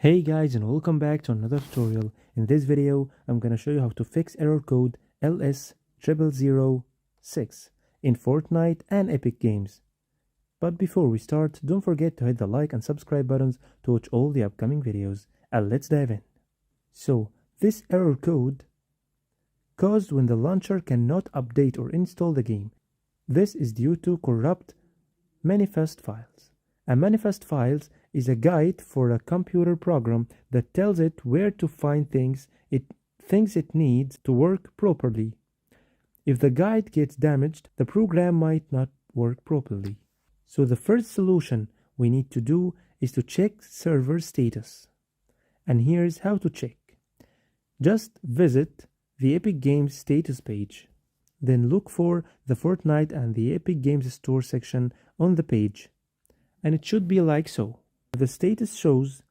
Hey guys, and welcome back to another tutorial. In this video, I'm gonna show you how to fix error code LS-0006 in Fortnite and Epic Games. But before we start, don't forget to hit the like and subscribe buttons to watch all the upcoming videos. And let's dive in. So, this error code caused when the launcher cannot update or install the game. This is due to corrupt manifest files. A manifest files is a guide for a computer program that tells it where to find things it thinks it needs to work properly. If the guide gets damaged, the program might not work properly. So the first solution we need to do is to check server status. And here's how to check. Just visit the Epic Games status page. Then look for the Fortnite and the Epic Games Store section on the page. And it should be like so. The status shows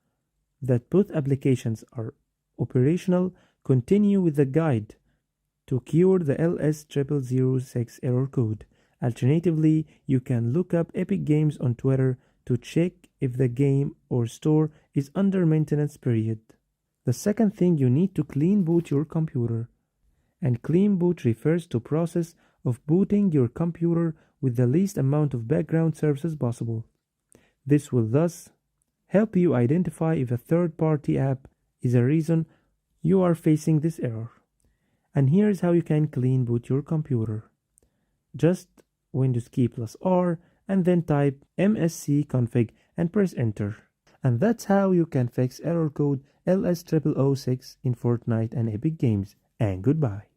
that both applications are operational. Continue with the guide to cure the LS-0006 error code. Alternatively, you can look up Epic Games on Twitter to check if the game or store is under maintenance period. The second thing, you need to clean boot your computer. And clean boot refers to process of booting your computer with the least amount of background services possible. This will thus help you identify if a third-party app is a reason you are facing this error. And here's how you can clean boot your computer. Just Windows key plus R and then type mscconfig and press enter. And that's how you can fix error code LS-0006 in Fortnite and Epic Games. And goodbye.